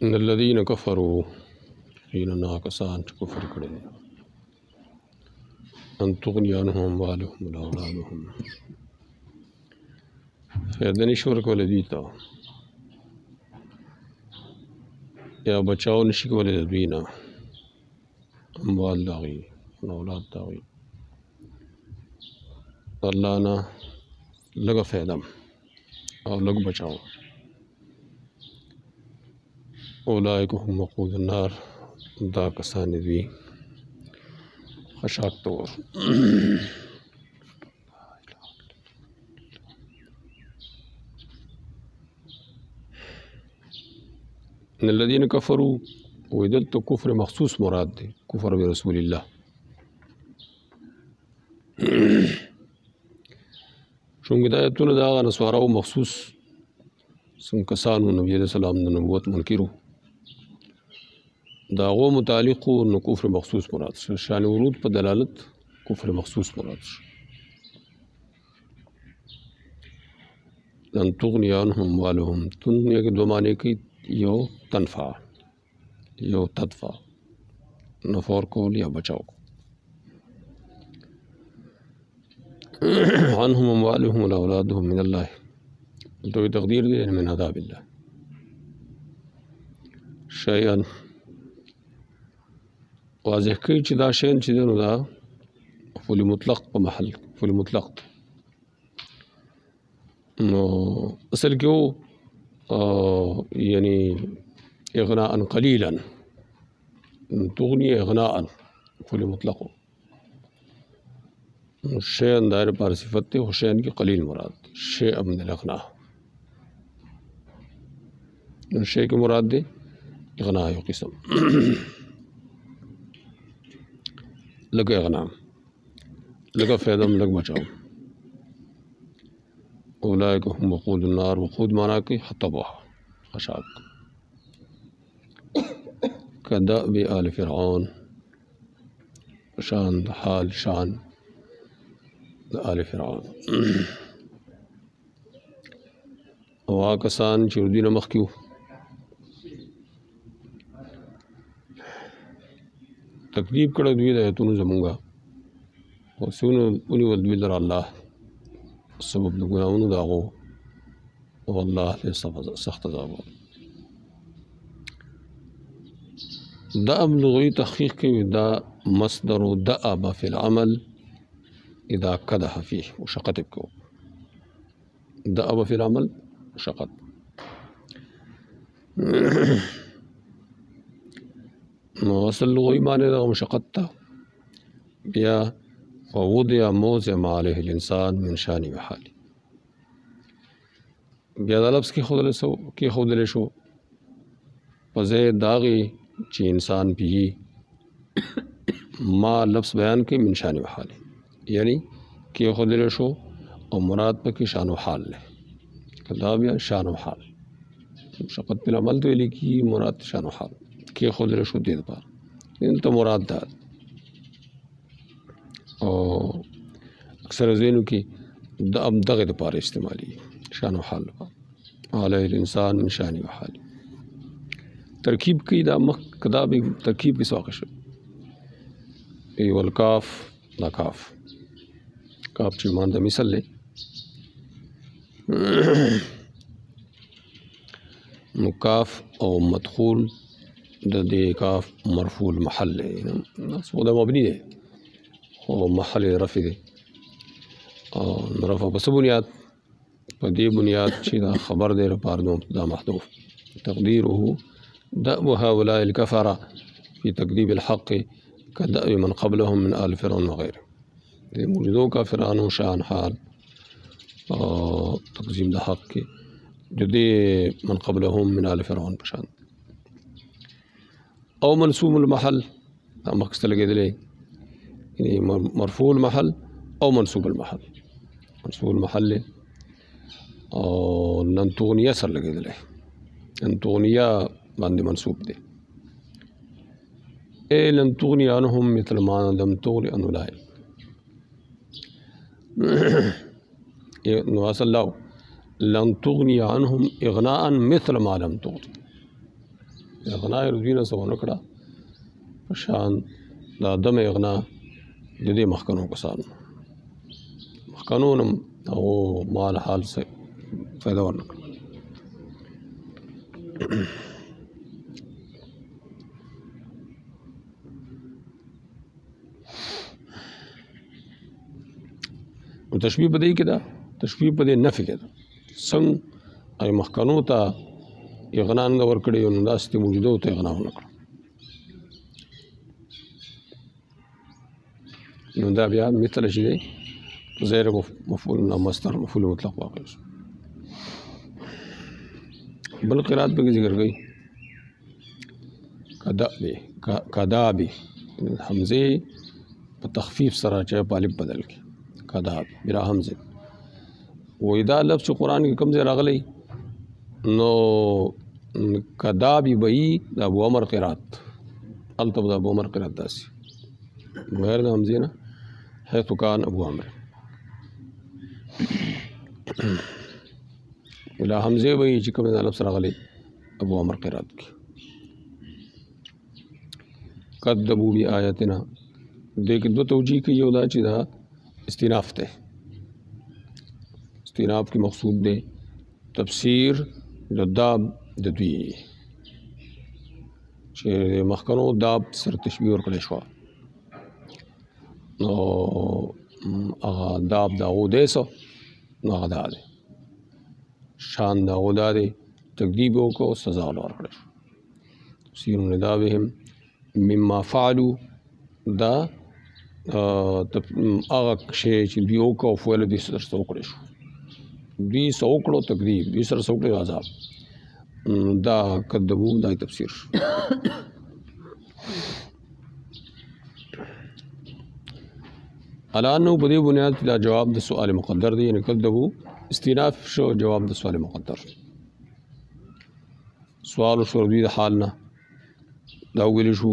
الذين كفروا يقينا كسان كفر کړي ان تغني عنهم أموالهم ولا أولادهم فیدنی شور کولی دوی ته یا بچاو نشي کولی د دوی نه اموال د هغوی او اولاد د هغوی الله نه لږه فایده او لږ بچاو اولئک هم وقود النار دا کسان دوی خشاک تور ان الذين كفروا ویدلته کفر مخصوص مراد دی کفر برسول الله چونکه دا آیتونه د هغه نصاراو مخصوص څنګه کسانو نبي علیه السلام د نبوت منکرو د هغو متعلق نو کفر مخصوص مراد شو شان ورود په دلالت کفر مخصوص مراد شو لن تغني عنهم أموالهم تن یک دو معنی کی یو تنفع یو تدفع نفور کول یا بچاو عنهم أموالهم ولا أولادهم من الله تو تقدیر دی من عذاب الله شیئا واضح کوي چې دا شین چې دی نو دا مفعول مطلق په محل مفعول مطلق نو اصل کې و یعنی اغناء قلیلا تغنی اغناء مفعول مطلق شیئا دائر پر صفت تے شیئا کی قلیل مراد شیئا من الاغناء شیئا کی مراد دے اغناء یو قسم لگا اغناء لگا فیدم لگ بچاؤ اولئک هم وقود النار وقود مانا کی حطبہ خشاک کدأب آل فرعون شان حال شان آل فرعون او آکسان چې دوی نه مخکې وو تکذیب کړی دوی د آیتونو زمونږه او څونه ونیول دوی لره الله سبب د ګناهونو د هغو او الله ته سخت عذاب دأب لغوي تحقیق کوي دا مصدر دأب فی العمل اذا قدح فيه وشقت بكو دأب في العمل شقت نو اصل لغوي معنی دا مشقت تا بیا ووضع موضع ما عليه الانسان من شان وحال بیا دا لفظ کی خودل شو پزے داغی چی انسان بھی ما لفظ بیان کی من شان وحال یعنی کہ خودل شو اور مراد پہ کی شان و حال لے کتاب یا شان و حال شقت پہ عمل تو لکھی مراد شان و حال کہ خودل شو دید پار ان تو مراد داد اور اکثر زینو کی اب دغد پار استعمالی شان و حال علیہ الانسان من شان و حال ترکیب کی دا کتاب ترکیب کی سواقش والکاف دا کاف کاف چې مان د مثال لے نو کاف او مدخول د دې کاف مرفوع المحل لے سو دا مبنی دے او محل رفع دے او رفع پس بنیاد په دې بنیاد چې دا خبر دے لپاره د مبتدا محذوف تقدیره دأب هؤلاء الكفرة في تكذيب الحق كدأب من قبلهم من آل فرعون وغيره موجودوں کا فرعون و شان حال تقسیم دا حق کے جو دے من قبلهم من آل فرعون پشان او منصوب المحل مقصد لگے دلے یعنی مرفوع المحل او منصوب المحل منصوب المحل او لن تغنیہ سر لگے دلے لن تغنیہ باندې منصوب دے اے لن تغنی عنهم مثل ما لم تغنی عن اولئک. نو اصل لاو لن تغنی عنهم اغناء مثل ما لم تغنی، اغنا دوی نه څه ونه کړه په شان د عدم اغنا د دې مخکنو کسانو، مخکنو هم هغو مال حال څه فایده ورنه کړه. نو تشبیه په دې کې ده، تشبیه په دې نفي کې ده. څنګه ای مخکنو ته اغنا نه ورکړي نو داسې موجوده ته اغنا ونه کړه. نو دا بیا مثل چې دی غیر مفعول نه مصدر مفعول مطلق واقع شو. بل قرات به ذکر گئی کدابی حمزه په تخفیف سره چې په الف بدل کی کداب بلا حمزه. و دا لفظ قرآن کې کوم ځای راغلی نو کدابی بئی د ابو عمر قرات التب د ابو عمر قرات داسي غیر د حمزه نه حيث كان ابو عمر بلا حمزه بئی چې کوم ځای لفظ راغلی ابو عمر قرات کې کذبوا بآیاتنا. دې کې دوه توجیه کوي، یو دا چې دا استیناف ده، استیناف کی مقصود ده تفسیر د داب د دوی چې مخکنو داب سره تشبیه ورکړی شو نو هغه داب د هغو دی څه نو هغه دا دی شان د هغو دا دی تکذیب یې وکړو سزا ورله ورکړی شو. تفسیر ندابهم مما فعلو دا هغه شی چې دوی وکړو او فعل دوی سره څه وکړی شو، دوی څه وکړو تکذیب، دوی سره څه وکړی عذاب، دا کذبو دا تفسیر شو. الان نو په دې بنیاد دا جواب د سوال مقدر دی، یعنی کذبو استیناف شو جواب د سوال مقدر. سوال شو دوی د حال نه دا ویل شو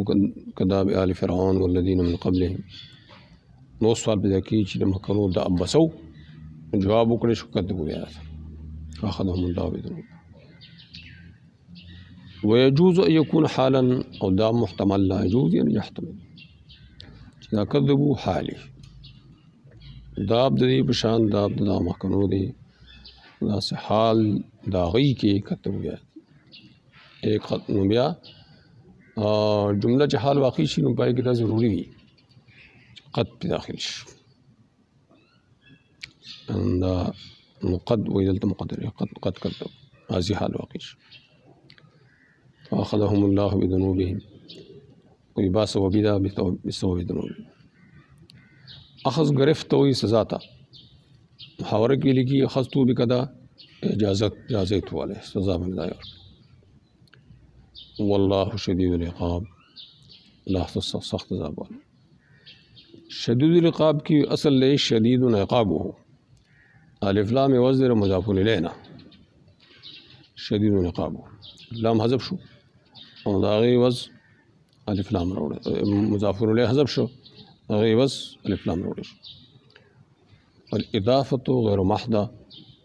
کذاب آل فرعون والذین من قبلهم. نو سوال پیدا کی چې د مخکنو د ابسو جواب وکړي شو کذبو بیا فاخذهم الله بذنوب. ويجوز ان يكون حالا او دا محتمل لا يجوز يعني يحتمل چې دا کذبو حالي داب د دې په شان داب د مخکنو دی داسې حال د هغوی کې کذبو بیا ایک خط نو بیا جمله چې حال واقع شي نو پای کې دا ضروري وي قد په داخل شي دا نو قد وې دلته مقدر قد کذب هذه حال واقع شي. فأخذهم الله بذنوبهم ويباس وبدا بسبب ذنوبهم. اخذ گرفت ہوئی سزا تھا محاورہ کی لکھی اخذتو بکدا اجازت والے سزا میں دایا. واللہ شدید العقاب اللہ سخت عذاب والا. شدید العقاب کی اصل لے شدید العقاب ہو الف لام وزر مضاف الیہ شدید العقاب ہو لام حذف شو او دا غي وز الف لام راوړ مضاف الیہ حذف شو غي وز الف لام راوړ. والاضافه غیر محضه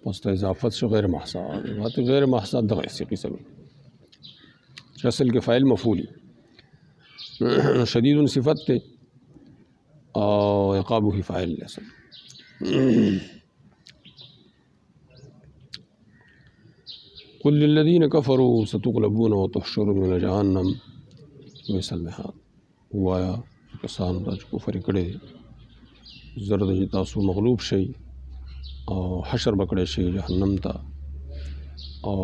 پس اضافت شو غیر محضه اضافت غیر محضه دغه قسم اصل کے فاعل مفعولی شدید صفت تے اور عقاب ہی فاعل اصل. قل للذین کفروا ستغلبون وتحشرون الى جهنم وبئس المہاد. وایا کسان دا چې کفر کړي زرد چې تاسو مغلوب شئ او حشر بکړی شئ جهنم ته او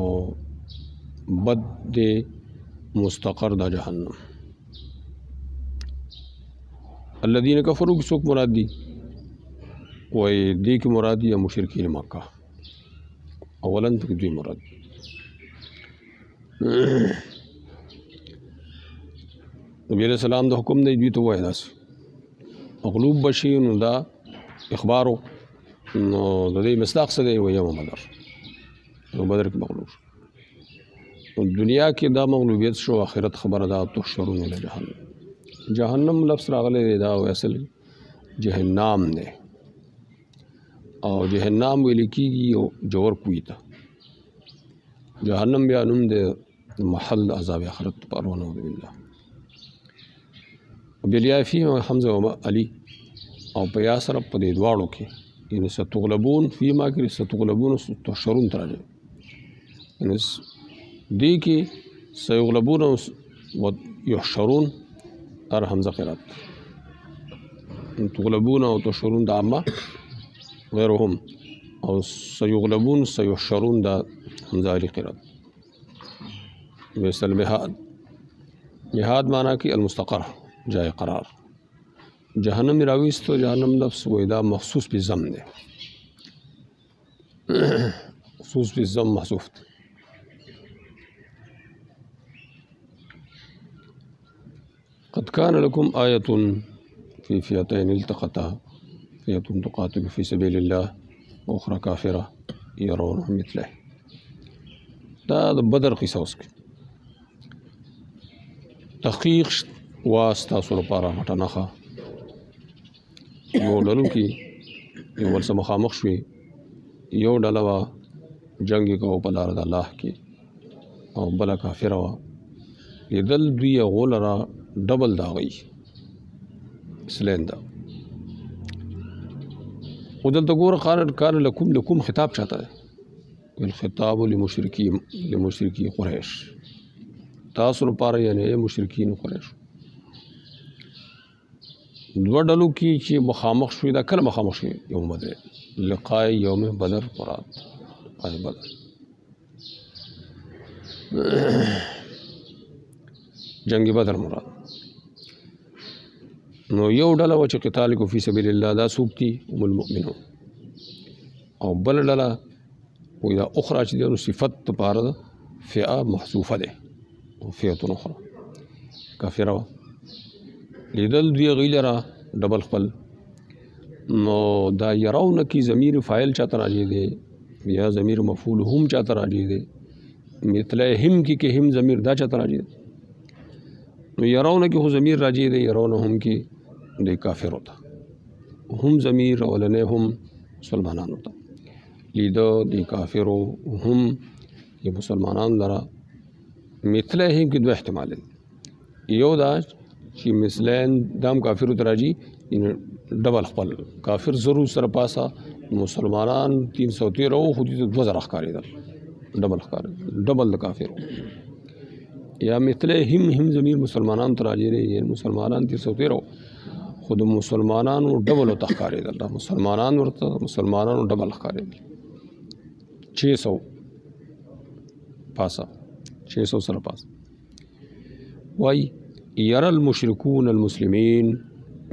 بد دے مستقر دا جہنم. الذین کفروا کی سوک مراد دی وی دی کی مراد دی مشرکین مکہ اولن تک دوی مراد. نبی علیہ السلام دا حکم دی دوی تو وای داس مغلوب بشی نو دا اخبارو نو دا دی مصداق سے دی وی یوم بدر نو بدر کی مغلوب دنیا کې دا مغلوبیت شو آخرت خبر دا تحشرون الی جهنم جهنم لفظ راغلی دی دا اصل جهنم دی او جهنم ویل کېږي یو جوور کوي ته. جهنم بیا نوم دی محل عذاب آخرت لپاره ونعوذ بالله. بالیا فی حمزه و علی او په یا سره په دې دواړو کې یعنې ستغلبون فی ما کې ستغلبون تحشرون ته راځي یعنې دې کې سیغلبون او یحشرون هر حمزه قرات تغلبون او تحشرون دا عامه غیرهم او سیغلبون سیحشرون دا حمزه علی قرات. مثل مهاد معنی کی المستقر جای قرار. جهنم راویست تو جهنم لفظ ویدا مخصوص بی زم دے مخصوص بی زم محذوف دے. قد كان لكم آية في فئتين التقتا فئة تقاتل في سبيل الله وأخرى كافرة يرونهم مثله. دا بدر قصه اوس تحقیق واسطه سره لپاره غټه نښه یو ډلو کې یو ول سره مخامخ شوې یو ډله وه جنګ یې کوه په لاره د الله کې او بله کافره وه لیدل دوی هغو لره ډبل د هغوی سلین ده. خو دلته ګوره کان لکم خطاب چاته دی الخطاب لمشرکی قریش تاسو لپاره یعنې مشرکین قریش دوه ډلو کې چې مخامخ شوي دا کله مخامخ شوي یوم بدر لقای یوم بدر مراد لقای بدر جنگ بدر مراد نو یو ډله وه چې قتال کو فی سبیل الله دا څوک دي هم المؤمنون او بل ډله وی دا اخرى چې دی نو صفت دپاره ده فئه محذوفه دی فئة اخرى کافره وه لیدل دوی هغوی لره ډبل خپل نو دا یرونه کې ضمیر فاعل چاته راجع دی یا ضمیر مفعول هم چاته راجع دی مثل هم کې هم ضمیر دا چاته راجع دی نو یرونه کې خو ضمیر راجع دی یرونه هم کې د کافرو ته هم ضمیر اولنې هم مسلمانانو ته لیدو د کافرو هم یا مسلمانانو لره مثل هم کې دوه احتمال دی یو دا چې مثلین دام کافرو ته راځي ډبل خپل کافر ضرور سره پاسه مسلمانان 313 او خو دې 2000 ښکارېدل ډبل ښکارېدل ډبل د کافرو یا مثل هم ضمیر مسلمانانو ته راځي یعنې مسلمانان 313 خو د مسلمانانو ډبلو ته ښکارېدل دا مسلمانانو ډبل ښکارېدل 600 پاسه 600 سره پاسه وایي يرى المشركون المسلمين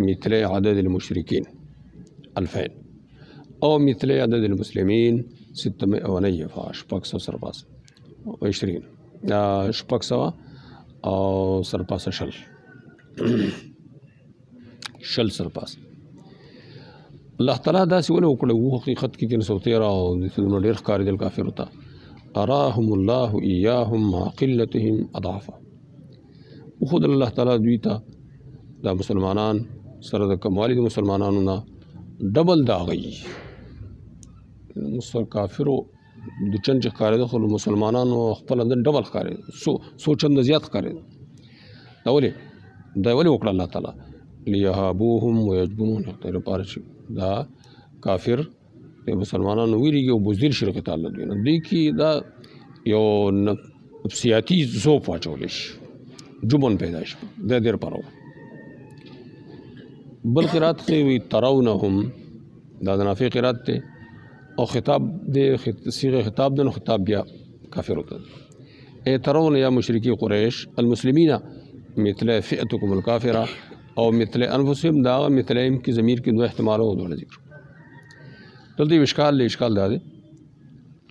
مثل عدد المشركين 2000 أو مثل عدد المسلمين 600 شپږ سوه سرپاس 20 شپږ سوه او سرپاس شل سرپاس الله تعالی داسې ولې وکړه و حقیقت کې 313 او دونه ډېر ښکارېدل کافرو ته اراهم الله ایاهم مع قلتهم اضعافا وخود الله تعالی دوی ته دا مسلمانان سره د کموالی د مسلمانانو نه ډبل د هغوی کافرو د چند چې ښکارېده خو مسلمانانو خپل اندر ډبل ښکارېده څو چنده زیات ښکارېده دا ولې وکړه الله تعالی لیهابوهم ویجبنون د لپاره چې دا کافر د مسلمانانو ویریږي او بزدل شي قتال له دوی نه دوی کې دا یو نفسیاتي ذوب واچولی شي جبن پیدا شي د دې لپاره بل قرات کې وي ترونهم دا د نافع قرات دی او خطاب دی صيغه خطاب دی نو خطاب بیا کافر ته ای ترون یا مشرکی قریش المسلمین مثل فئتکم الکافره او مثل انفسهم دا مثلهم کی ضمیر کې دوه احتمال او دوه ذکر دلته اشکال دا دی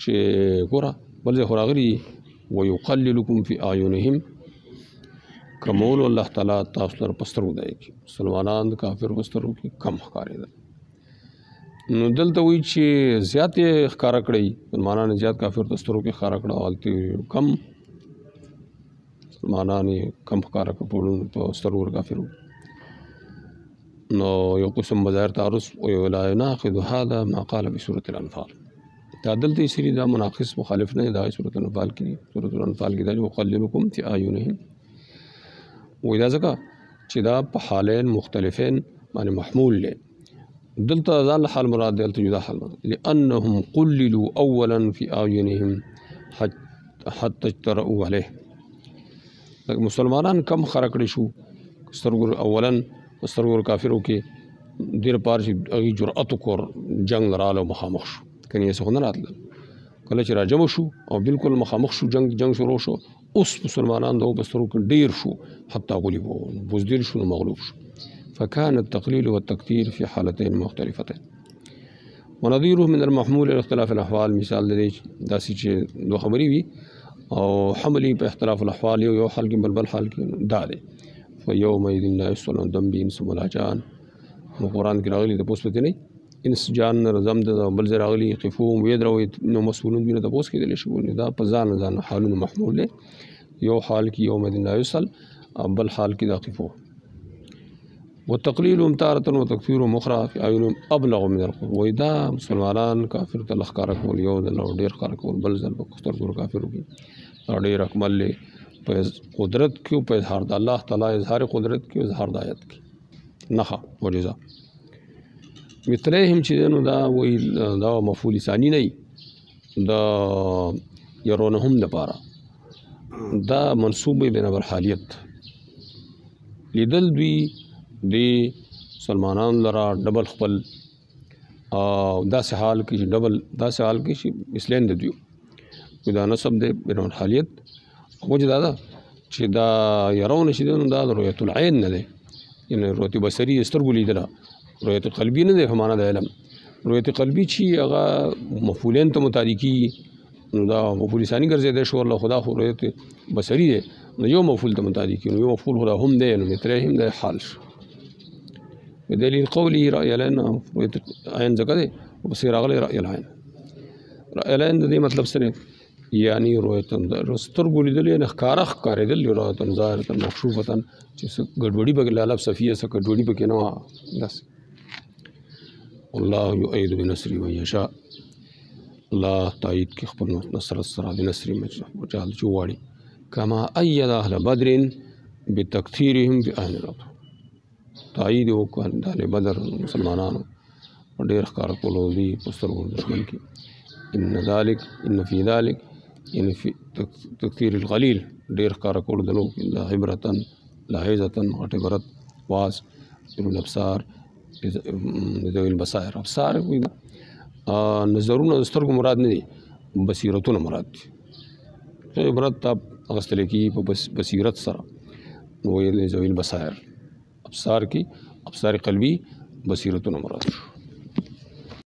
چې ګوره بل ځای خو راغلي ويقللکم فی اعینهم کمول الله تعالی تاسو لپاره پسترو دی مسلمانان د کافر پسترو کې کم ښکارېدل نو دلته وایي چې زیات یې ښکاره کړئ مسلمانان زیات کافر پسترو کې ښکاره کړه هلته کم مسلمانان یې کم ښکاره کړه په سترګو کافرو نو یو قسم بظاهر تعرض ولا يناقض هذا ما قال بسورة الانفال. دا دلته سری دا مناقص مخالف نه دا سورة الانفال کې سورة الانفال کې دا يقللكم في اعينهم و دا ځکه چې دا په حالین مختلفین باندې محمول دی. دلته ځان حال مراد دی، دلته جدا حال مراد لانهم قللوا اولا في اعينهم حتى اجترؤوا عليه. مسلمانان کم خرا کړي شو سترګور اولا سترګور کافرو کې ډیر پار شي هغه جرأت کور جنگ رااله مخامخ شو کني څه نه راتل کله چې راجم شو او بالکل مخامخ شو جنگ شروع شو اوس مسلمانان دغه بسترو کې ډیر شو حتی غلبوا بوزدل شو مغلوب شو. فكان التقليل والتكثير في حالتين مختلفتين ونظيره من المحمول الى اختلاف الاحوال. مثال دې داسې چې دوه خبرې وي او حملي په اختلاف الاحوال یو حال کې بل حال کې دا دی. فيومئذ لا يسأل عن ذنب انس ولا جان. نو قرآن کې راغلي د پوس پته نه انس جان رزم د بل زر راغلي قفوم ويدرو نو مسئولون بینه د پوس کې دي شو دا په ځان حالونه محمول دی. یو حال کې يومئذ لا يسأل بل حال کې دا قفو. والتقليل تارة وتكثير مخرى في اعينهم ابلغ من القوه. واذا مسلمانان کافر ته لخر کول یو د ډیر خر کول بل ځل په سترګو کافرو کې ډیر اکمل په قدرت کې په اظهار د الله تعالی اظهار قدرت کې اظهار د آیت کې نخا معجزه مثلهم چې نو دا وی دا مفعول ثانی نه دا يرونهم لپاره دا منصوب بنا بر حالیت لیدل دوی دی مسلمانان لرا ډبل خپل او داسې حال کې مثلین د دیو دا نسب دی بنا بر حالیت وجه دا چې دا يرون شي دا رؤیت العين نه دی یعنی رؤیت بصری سترګو لیدله رؤیت قلبی نه دی په معنا د علم. رؤیت قلبی چې هغه مفعولین ته متعلقي نو دا مفعول ثانی ګرځیدل شو الله خدا خو رؤیت بصری دی نو یو مفعول ته متعلقي نو یو مفعول خدا هم دی نو مثلهم د حال شو. بدلیل قولی رأی العین رؤیت عین ځکه دی بصیر راغلی رأی العین. رأی العین د دې مطلب سره یعنی رؤیت سترګو لیدل یې ښکاره ښکارېدل رؤیت ظاهرة مکشوفة چې ګډوډي پکې لالب صفیه څه ګډوډي پکې نه وه داسې. الله یؤید بنصره من یشاء. الله تایید کې خپل نصرت سره د نصر مجال چې وغواړي. کما اید اهل بدر بتکثیرهم فی اهل الارض. تایید وکړ د اهل بدر مسلمانانو ډېر ښکاره کولو دي په سترګو دښمن کې. ان فی ذلک یعنی فی تکثیر القلیل ډېر ښکاره کولو دلو عبرة لاحظة غټ عبرت واز الابصار ذوی البصائر. ابصار نظرونه د سترګو مراد نه دي بصیرتونه مراد دي. عبرت اخیستل کېږي په بصیرت سره نو ذوی البصائر ابصار کې ابصار قلبي بصیرتونه مراد شو.